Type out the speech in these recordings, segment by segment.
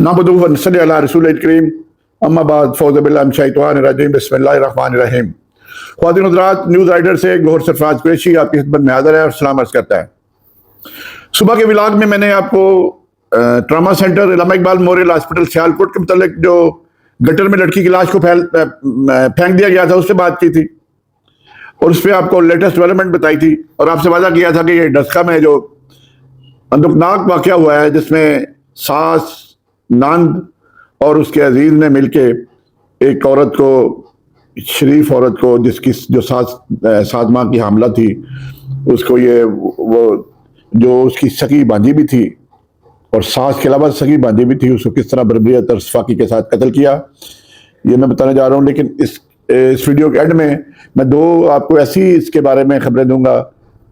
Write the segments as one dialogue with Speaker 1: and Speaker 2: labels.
Speaker 1: نحمدہ و نصلی علی رسول الکریم اما بعد فاعوذ باللہ من الشیطان الرجیم بسم اللہ الرحمن الرحیم۔ خواتین حضرات، نیوز رائڈر سے گوہر سرفراز قریشی آپ کی خدمت میں حاضر ہے اور سلام عرض کرتا ہے۔ صبح کے ولاگ میں نے آپ کو ٹراما سینٹر علامہ اقبال میموریل ہاسپٹل سیالکوٹ کے متعلق جو گٹر میں لڑکی کی لاش کو پھینک دیا گیا تھا اس سے بات کی تھی، اور اس پہ آپ کو لیٹسٹ ڈیولپمنٹ بتائی تھی، اور آپ سے وعدہ کیا تھا کہ یہ ڈسکا میں جو اندوکناک واقعہ ہوا ہے جس میں ساس، نند اور اس کے عزیز نے مل کے ایک عورت کو، شریف عورت کو جس کی جو 7 ماہ کی حاملہ تھی، اس کو وہ جو اس کی سکی بانجی بھی تھی اور ساس کے علاوہ سکی بانجی بھی تھی، اس کو کس طرح بربریت اور سفاکی کے ساتھ قتل کیا، یہ میں بتانے جا رہا ہوں۔ لیکن اس ویڈیو کے اینڈ میں 2 آپ کو ایسی اس کے بارے میں خبریں دوں گا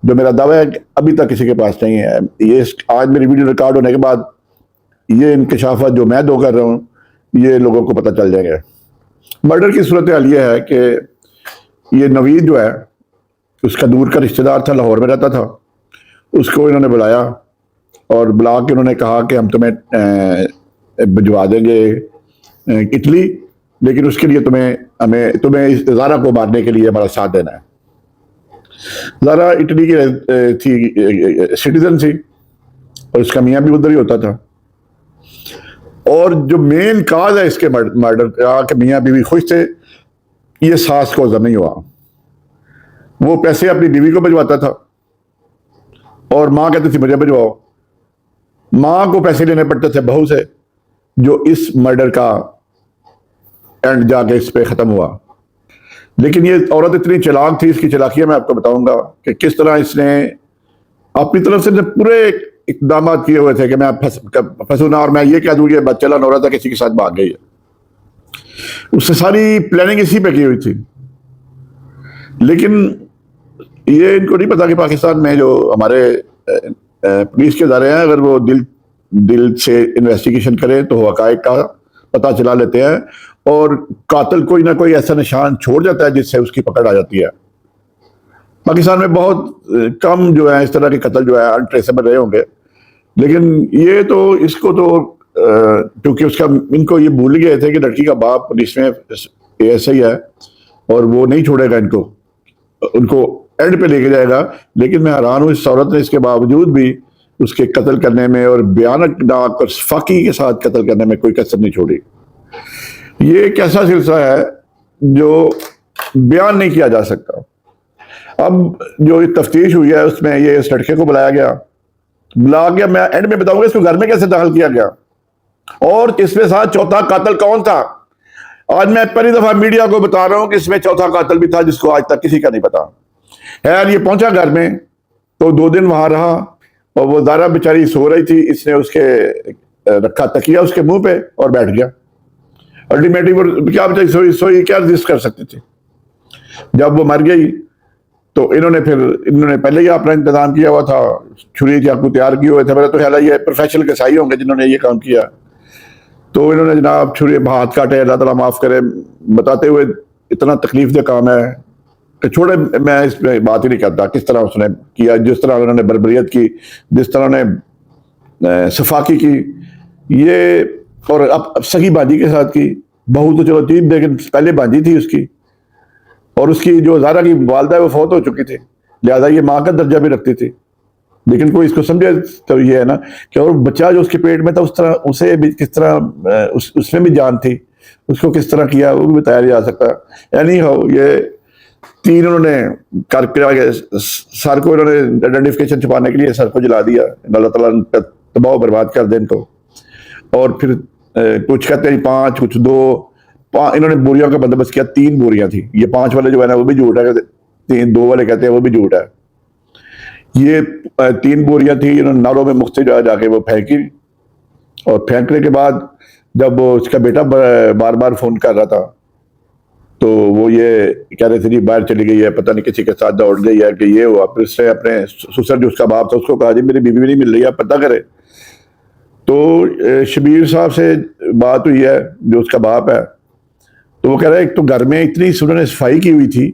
Speaker 1: جو میرا دعویٰ ہے کہ ابھی تک کسی کے پاس نہیں ہے۔ یہ آج میری ویڈیو ریکارڈ ہونے کے بعد یہ انکشافات جو میں 2 کر رہا ہوں یہ لوگوں کو پتہ چل جائیں گے۔ مرڈر کی صورتحال یہ ہے کہ یہ نوید جو ہے اس کا دور کا رشتہ دار تھا، لاہور میں رہتا تھا۔ اس کو انہوں نے بلایا اور بلا کے انہوں نے کہا کہ ہم تمہیں بھجوا دیں گے اٹلی، لیکن اس کے لیے تمہیں زارا کو مارنے کے لیے ہمارا ساتھ دینا ہے۔ زارا اٹلی کی تھی، سٹیزن تھی، اور اس کا میاں بھی ادھر ہی ہوتا تھا۔ اور جو مین کاز ہے اس کے مرڈر کا کہ میاں بیوی خوش تھے، یہ ساس کو عذر نہیں ہوا۔ وہ پیسے اپنی بیوی کو بھجواتا تھا اور ماں کہتی تھی مجھے بھجواؤ۔ ماں کو پیسے لینے پڑتے تھے بہو سے، جو اس مرڈر کا اینڈ جا کے اس پہ ختم ہوا۔ لیکن یہ عورت اتنی چلاک تھی، اس کی چلاکیاں میں آپ کو بتاؤں گا کہ کس طرح اس نے اپنی طرف سے پورے اقدامات کیے ہوئے تھے کہ میں پھنسوں نہ، اور میں یہ کہہ دوں کہ بچہ لا نورا تھا کسی کے ساتھ بھاگ گئی ہے۔ اس سے ساری پلاننگ اسی پہ کی ہوئی تھی۔ لیکن یہ ان کو نہیں پتا کہ پاکستان میں جو ہمارے پولیس کے ادارے ہیں، اگر وہ دل سے انویسٹیگیشن کریں تو حقائق کا پتہ چلا لیتے ہیں، اور قاتل کوئی نہ کوئی ایسا نشان چھوڑ جاتا ہے جس سے اس کی پکڑ آ جاتی ہے۔ پاکستان میں بہت کم جو ہے اس طرح کے قتل جو ہے انٹریسیبل رہے ہوں گے، لیکن یہ تو اس کو تو کیونکہ ان کو یہ بھول گئے تھے کہ لڑکی کا باپ پولیس میں ایسا ہی ہے اور وہ نہیں چھوڑے گا ان کو اینڈ پہ لے کے جائے گا۔ لیکن میں حیران ہوں، اس عورت نے اس کے باوجود بھی اس کے قتل کرنے میں اور بھیانک ناک اور فاقی کے ساتھ قتل کرنے میں کوئی کسر نہیں چھوڑی۔ یہ ایک ایسا سلسلہ ہے جو بیان نہیں کیا جا سکتا۔ اب جو تفتیش ہوئی ہے اس میں یہ اس لڑکے کو بلا گیا، میں اینڈ میں بتاؤں گا اس کو گھر میں کیسے داخل کیا گیا، اور اس میں ساتھ چوتھا قاتل کون تھا۔ آج میں پہلی دفعہ میڈیا کو بتا رہا ہوں کہ اس میں چوتھا قاتل بھی تھا جس کو آج تک کسی کا نہیں پتا۔ خیر، یہ پہنچا گھر میں تو 2 دن وہاں رہا، اور وہ زارا بیچاری سو رہی تھی، اس نے اس کے رکھا تکیہ اس کے منہ پہ اور بیٹھ گیا۔ الٹیمیٹلی وہ کیا بیچاری سوئی کیا رجسٹ کر سکتی تھی۔ جب وہ مر گئی تو انہوں نے پہلے ہی اپنا انتظام کیا ہوا تھا، چھری چاقو تیار کیے ہوئے تھے۔ میرا تو خیال ہے یہ پروفیشنل کسائی ہوں گے جنہوں نے یہ کام کیا۔ تو انہوں نے جناب چھری ہاتھ کاٹے، اللہ تعالیٰ معاف کرے، بتاتے ہوئے اتنا تکلیف دہ کام ہے کہ چھوڑے، میں اس پہ بات ہی نہیں کرتا کس طرح اس نے کیا، جس طرح انہوں نے بربریت کی، جس طرح نے صفاقی کی، یہ اور اب سگی بانجی کے ساتھ کی۔ بہو تو چلو تھی، لیکن پہلے بانجی تھی اس کی، اور اس کی جو زارا کی والدہ ہے وہ فوت ہو چکی تھی، لہذا یہ ماں کا درجہ بھی رکھتی تھی۔ لیکن کوئی اس کو سمجھے تو یہ ہے نا کہ اور بچہ جو اس کے پیٹ میں تھا اس طرح اسے بھی کس طرح اس میں بھی جان تھی، اس کو کس طرح کیا وہ بھی بتایا جا سکتا۔ یعنی یہ 3 انہوں نے کر کے سر کو انہوں نے آئیڈینٹیفیکیشن چھپانے کے لیے سر کو جلا دیا، اللہ تعالیٰ نے تباہ و برباد کر دے ان کو۔ اور پھر کچھ کہتے ہیں 5، کچھ 2، انہوں نے بوریوں کا بندوبست کیا، 3 بوریاں تھیں۔ یہ 5 والے جو ہے نا وہ بھی جھوٹ ہے، 2 والے کہتے ہیں وہ بھی جھوٹ ہے۔ یہ 3 بوریاں تھیں، انہوں نے نالوں میں مختلف جا کے وہ پھینکی، اور پھینکنے کے بعد جب اس کا بیٹا بار بار فون کر رہا تھا تو وہ یہ کہہ رہے تھے جی باہر چلی گئی ہے، پتہ نہیں کسی کے ساتھ دوڑ گئی ہے کہ یہ ہوا۔ پھر اس نے اپنے سسر جو اس کا باپ تھا اس کو کہا جی میری بیوی نہیں مل رہی ہے، پتہ کرے۔ تو شبیر صاحب سے بات ہوئی ہے جو اس کا باپ ہے، تو وہ کہہ رہا ہے ایک تو گھر میں اتنی انہوں نے صفائی کی ہوئی تھی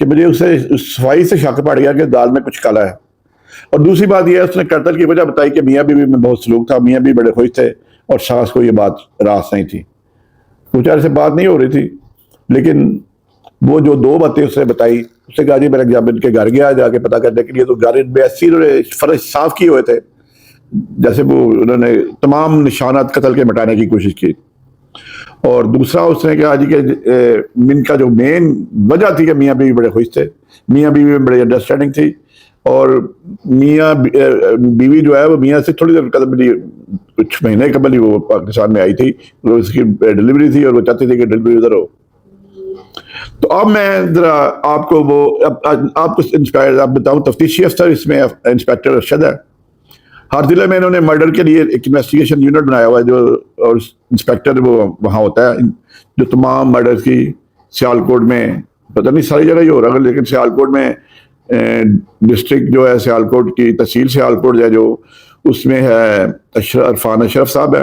Speaker 1: کہ مجھے اس صفائی سے شک پڑ گیا کہ دال میں کچھ کالا ہے، اور دوسری بات یہ ہے اس نے قتل کی وجہ بتائی کہ میاں بیوی میں بہت سلوک تھا، میاں بھی بڑے خوش تھے، اور ساس کو یہ بات راست نہیں تھی. کچھ عرصے سے بات نہیں ہو رہی تھی, لیکن وہ جو 2 باتیں اس نے بتائی, اس نے کہا جی میں جب ان کے گھر گیا جا کے پتا کرنے کے لیے, تو گھر میں ایسی فرش صاف کیے ہوئے تھے جیسے وہ انہوں نے تمام نشانات قتل کے مٹانے کی کوشش کی. اور دوسرا اس نے کہا جی کہ ان کا جو مین وجہ تھی کہ میاں بیوی بڑے خوش تھے, میاں بیوی میں بڑی انڈرسٹینڈنگ تھی, اور میاں بیوی جو ہے وہ میاں سے تھوڑی دیر قبل ہی, کچھ مہینے قبل ہی وہ پاکستان میں آئی تھی, اس کی ڈلیوری تھی اور وہ چاہتی تھی کہ ڈلیوری ادھر ہو. تو اب میں ذرا آپ کو وہ آپ کو آپ بتاؤں, تفتیشی افسر اس میں انسپیکٹر ارشد ہے. ہر ضلع میں انہوں نے مرڈر کے لیے ایک انویسٹیگیشن یونٹ بنایا ہوا ہے, جو اور انسپیکٹر وہ وہاں ہوتا ہے جو تمام مرڈر کی سیالکوٹ میں, پتہ نہیں ساری جگہ ہی ہو رہا ہے, لیکن سیالکوٹ میں ڈسٹرکٹ جو ہے سیالکوٹ کی تحصیل سیالکوٹ ہے, جو اس میں ہے عرفان اشرف صاحب ہے,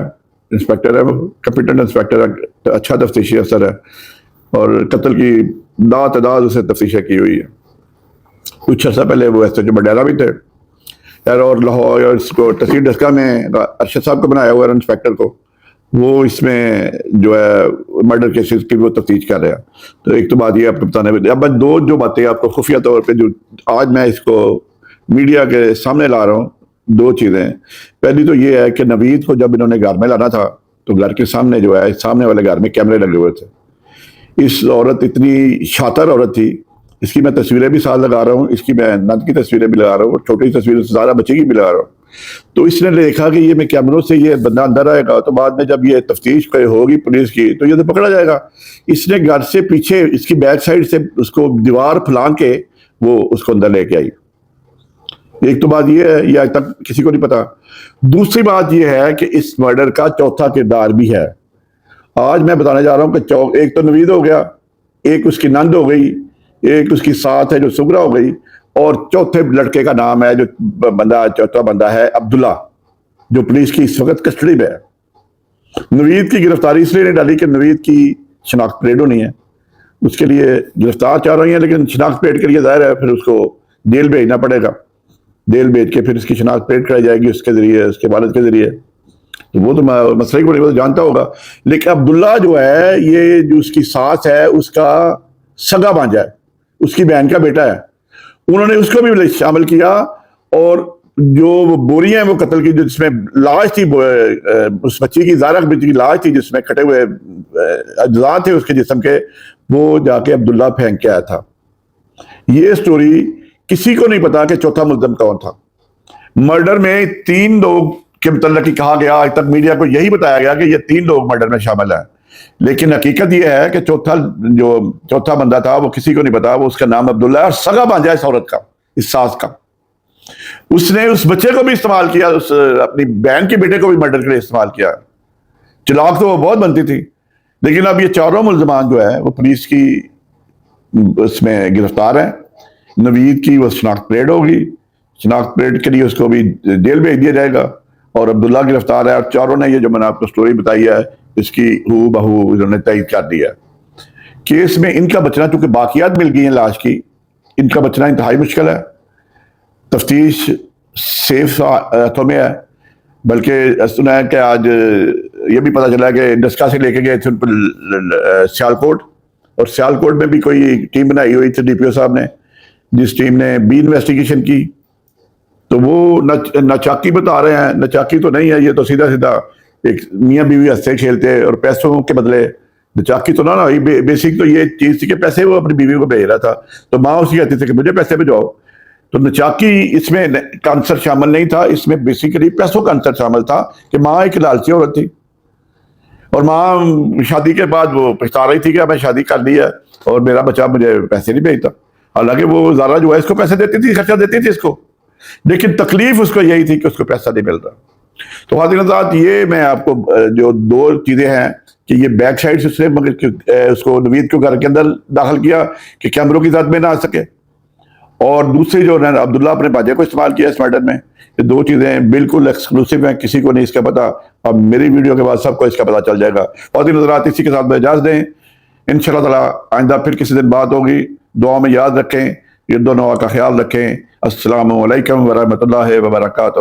Speaker 1: انسپیکٹر ہے, وہ کمپیٹنٹ انسپیکٹر ہے, اچھا تفتیشی افسر ہے, اور قتل کی تعداد اسے تفتیشیں کی ہوئی ہے. کچھ عرصہ پہلے وہ ایس ایچ او بڈیرہ بھی تھے, اور لاہور اور اس کو تحصیل ڈسکہ میں ارشد صاحب کو بنایا ہوا ہے انسپیکٹر کو, وہ اس میں جو ہے مرڈر کیسز کی وہ تفتیش کر رہے ہیں. تو ایک تو بات یہ آپ کو بتانے میں, اب میں 2 جو باتیں آپ کو خفیہ طور پہ جو آج میں اس کو میڈیا کے سامنے لا رہا ہوں, 2 چیزیں. پہلی تو یہ ہے کہ نوید کو جب انہوں نے گھر میں لانا تھا تو گھر کے سامنے جو ہے سامنے والے گھر میں کیمرے لگے ہوئے تھے. اس عورت اتنی شاطر عورت تھی, اس کی میں تصویریں بھی ساتھ لگا رہا ہوں, اس کی میں نند کی تصویریں بھی لگا رہا ہوں, اور چھوٹی تصویر زارا بچی کی بھی لگا رہا ہوں. تو اس نے دیکھا کہ یہ میں کیمروں سے یہ بندہ اندر آئے گا, تو بعد میں جب یہ تفتیش ہوگی پولیس کی تو یہ تو پکڑا جائے گا. اس نے گھر سے پیچھے اس کی بیک سائڈ سے اس کو دیوار پھلانگ کے وہ اس کو اندر لے کے آئی. ایک تو بات یہ ہے, یہ آج تک کسی کو نہیں پتا. دوسری بات یہ ہے کہ اس مرڈر کا چوتھا کردار بھی ہے. آج میں بتانے جا رہا ہوں کہ ایک تو نوید ہو گیا, ایک اس کی نند ہو گئی, ایک اس کی ساتھ ہے جو سگرا ہو گئی, اور چوتھے لڑکے کا نام ہے جو بندہ, چوتھا بندہ ہے عبداللہ, جو پولیس کی اس وقت کسٹڈی میں ہے. نوید کی گرفتاری اس لیے نہیں ڈالی کہ نوید کی شناخت پلیٹ ہونی ہے, اس کے لیے گرفتار چاہ رہی ہیں, لیکن شناخت پلیٹ کے لیے ظاہر ہے پھر اس کو جیل بھیجنا پڑے گا. جیل بھیج کے پھر اس کی شناخت پلیٹ کرائی جائے گی اس کے ذریعے, اس کے والد کے ذریعے. تو وہ تو مسئلے کو نہیں جانتا ہوگا, لیکن عبداللہ جو ہے یہ جو اس کی ساس ہے اس کا سگا بھانجا ہے, اس کی بہن کا بیٹا ہے. انہوں نے اس کو بھی شامل کیا, اور جو بوریاں ہیں وہ قتل کی, جس میں لاش تھی, اس بچی کی, زارا بچی کی لاش تھی جس میں کٹے ہوئے اجزاء تھے اس کے جسم کے, وہ جا کے عبداللہ پھینک کے آیا تھا. یہ سٹوری کسی کو نہیں پتا کہ چوتھا ملزم کون تھا. مرڈر میں 3 لوگ کے متعلق ہی کہا گیا, آج تک میڈیا کو یہی بتایا گیا کہ یہ 3 لوگ مرڈر میں شامل ہیں, لیکن حقیقت یہ ہے کہ چوتھا بندہ تھا وہ کسی کو نہیں پتا. وہ اس کا نام عبداللہ ہے, اور سگا بھانجا اس عورت کا, اس ساس کا. اس نے اس بچے کو بھی استعمال کیا, اس اپنی بہن کے بیٹے کو بھی مرڈر کے لیے استعمال کیا. چلاک تو وہ بہت بنتی تھی. لیکن اب یہ 4 ملزمان جو ہے وہ پولیس کی اس میں گرفتار ہیں. نوید کی وہ شناخت پلیٹ ہوگی, شناخت پلیٹ کے لیے اس کو بھی جیل بھیج دیا جائے گا, اور عبداللہ گرفتار ہے. اور 4 نے یہ جو میں نے آپ کو سٹوری بتائی ہے اس کی ہو بہو انہوں نے تائید کر دیا. کیس میں ان کا بچنا, چونکہ باقیات مل گئی ہیں لاش کی, ان کا بچنا انتہائی مشکل ہے. تفتیش سیف ہاتھوں میں ہے. بلکہ سنا ہے کہ آج یہ بھی پتہ چلا کہ ڈسکا سے لے کے گئے تھے سیالکوٹ, اور سیالکوٹ میں بھی کوئی ٹیم بنائی ہوئی تھی ڈی پی او صاحب نے, جس ٹیم نے بھی انویسٹیگیشن کی. تو وہ نچاکی بتا رہے ہیں, نچاکی تو نہیں ہے, یہ تو سیدھا سیدھا ایک میاں بیوی ہنستے کھیلتے اور پیسوں کے بدلے. نچاکی تو نہ, بیسک تو یہ چیز تھی کہ پیسے وہ اپنی بیوی کو بھیج رہا تھا, تو ماں اسی کہتی تھی کہ مجھے پیسے بھیجواؤ. تو نچاکی اس میں کا عنصر شامل نہیں تھا, اس میں بیسیکلی پیسوں کا عنصر شامل تھا کہ ماں ایک لالچی عورت تھی, اور ماں شادی کے بعد وہ پچھتا رہی تھی کہ میں شادی کر لی ہے اور میرا بچہ مجھے پیسے نہیں بھیجتا. حالانکہ وہ زارا جو ہے اس کو پیسے دیتی تھی, خرچہ دیتی تھی اس کو, لیکن تکلیف اس کو یہی تھی کہ اس کو پیسہ نہیں مل رہا. تو حاضرین حضرات, یہ میں آپ کو جو 2 چیزیں ہیں کہ یہ بیک سائڈ سے اس نے مگر اس کو نوید کو گھر کے اندر داخل کیا کہ کیمروں کی ذات میں نہ آ سکے, اور دوسری جو عبداللہ اپنے باجے کو استعمال کیا اس میٹر میں. یہ 2 چیزیں بالکل ایکسکلوسیو ہیں, کسی کو نہیں اس کا پتا. اب میری ویڈیو کے بعد سب کو اس کا پتا چل جائے گا. حاضرین حضرات, اسی کے ساتھ میں اجازت دیں. انشاءاللہ تعالی آئندہ پھر کسی دن بات ہوگی. دعا میں یاد رکھیں, یہ دونوں کا خیال رکھیں. السلام علیکم ورحمۃ اللہ وبرکاتہ.